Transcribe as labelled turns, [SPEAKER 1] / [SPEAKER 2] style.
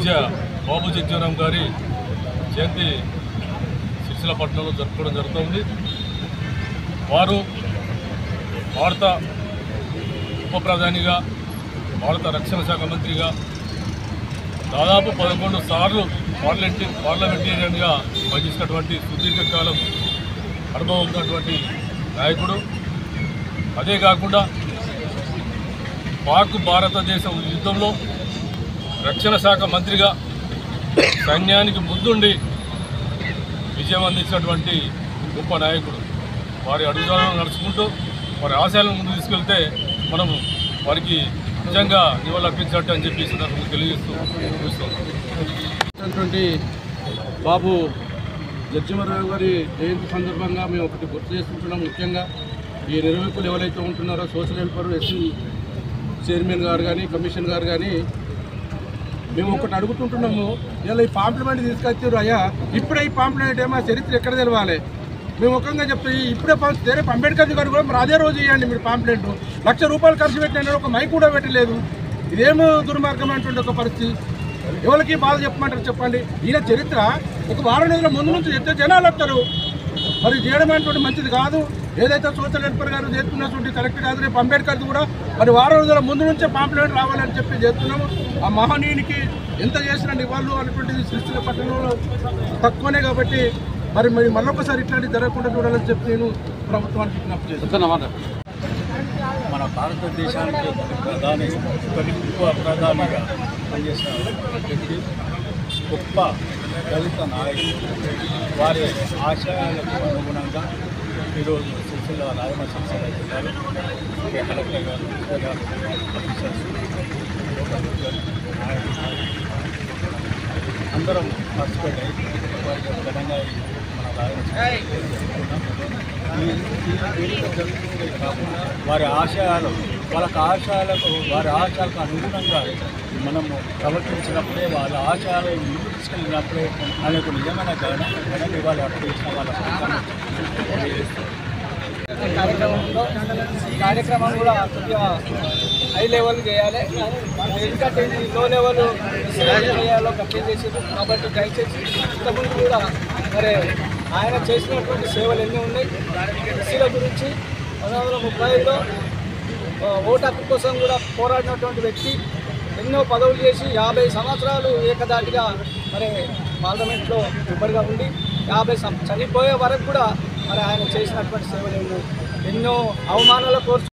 [SPEAKER 1] పూజ్య బాబు జగ్జీవన్ గారి జయంతి సిరిసిల్ల పట్టణంలో జరుపుకోవడం జరుగుతుంది. వారు భారత ఉప ప్రధానిగా, భారత రక్షణ శాఖ మంత్రిగా, దాదాపు 11 సార్లు పార్లమెంటేరియన్గా పనిచేసినటువంటి సుదీర్ఘకాలం అనుభవం ఉన్నటువంటి నాయకుడు. అదే కాకుండా పాక్ భారతదేశ యుద్ధంలో రక్షణ శాఖ మంత్రిగా సైన్యానికి ముందుండి విజయం అందించినటువంటి గొప్ప నాయకుడు. వారి అడుగుజాడలను నడుచుకుంటూ వారి ఆశయాలను ముందు తీసుకెళ్తే మనము వారికి నిజంగా నివాళులర్పించినట్టు అని చెప్పి సందర్భంగా తెలియజేస్తున్నాం.
[SPEAKER 2] బాబు జగ్జీవన్ రావు గారి జయంతి సందర్భంగా మేము ఒకటి గుర్తు చేసుకుంటున్నాం. ముఖ్యంగా ఈ నిర్వాహకులు ఎవరైతే ఉంటున్నారో సోషల్ వెల్ఫేర్ ఎస్సీ చైర్మన్ గారు కానీ, కమిషన్ గారు కానీ, మేము ఒకటి అడుగుతుంటున్నాము. ఇలా ఈ పాంప్లిమెంట్ తీసుకొచ్చారు అయ్యా, ఇప్పుడే ఈ పాంప్లిమెంట్ ఏమో చరిత్ర ఎక్కడ తెలవాలి? మేము ముఖ్యంగా చెప్తే ఇప్పుడే రేపు అంబేద్కర్ గారు కూడా మరి అదే రోజు ఇవ్వండి మీరు పాంప్లెంట్. ₹1,00,000 ఖర్చు పెట్టిన ఒక మైక్ కూడా పెట్టలేదు. ఇదేమో దుర్మార్గం అంటుండే ఒక పరిస్థితి. ఎవరికి బాధ చెప్పమంటారు చెప్పండి? ఈయన చరిత్ర ఒక వారం రోజుల ముందు నుంచి ఎంత జనాలు వస్తారు. మరి చేయడం అంటే మంచిది కాదు. ఏదైతే సోషల్ వెల్ఫేర్ గారు చేస్తున్నటువంటి కరెక్ట్ కాదు. రేపు అంబేద్కర్ది కూడా మరి వారం రోజుల ముందు నుంచే పాంప్లెంట్ రావాలని చెప్పి చేస్తున్నాము. ఆ మహనీయునికి ఎంత చేసిన నివాళులు అనేటువంటిది సిరిసిల్ల పట్టణంలో తక్కువనే. కాబట్టి మరి మళ్ళొకసారి ఇట్లాంటివి జరగకుండా చూడాలని చెప్పి నేను ప్రభుత్వానికి విజ్ఞప్తి చేస్తాను.
[SPEAKER 3] మన భారతదేశానికి ప్రధాని ఉప ప్రధానిగా పనిచేసిన వ్యక్తి, గొప్ప దళిత నాయకుడు. వారి ఆశయాలకు అనుగుణంగా ఈరోజు సిరిసిల్ల రాయమ సిరిసిల్ల జిల్లాలో కలెక్టర్ గారు, ఆఫీసర్స్, అందరం పార్టిసిపేట్ అయ్యి వారికి ఘనంగా మన రాయమ కాకుండా వారి ఆశయాలు వారి ఆశయాలకు అనుగుణంగా మనము ప్రవర్తించినప్పుడే, వాళ్ళ ఆశయాలను ముందుకు తీసుకెళ్ళినప్పుడే ఆయనకు నిజమైన ఘన నివాళులు అర్పించిన వాళ్ళ
[SPEAKER 4] కార్యక్రమం కూడా కొద్దిగా హై లెవెల్ చేయాలి. ఎందుకంటే లో లెవెల్ చేయాలో కంప్లీట్ చేసేది. కాబట్టి దయచేసి ఇంతకుముందు కూడా మరి ఆయన చేసినటువంటి సేవలు ఎన్ని ఉన్నాయి. ఎస్సీల గురించి 1935లో ఓటు హక్కు కోసం కూడా పోరాడినటువంటి వ్యక్తి. ఎన్నో పదవులు చేసి 50 సంవత్సరాలు ఏకదాటిగా మరి పార్లమెంట్లో మెంబర్గా ఉండి 50 చనిపోయే వరకు కూడా మరి ఆయన చేసినటువంటి సేవలు ఎన్నో అవమానాల కోర్సు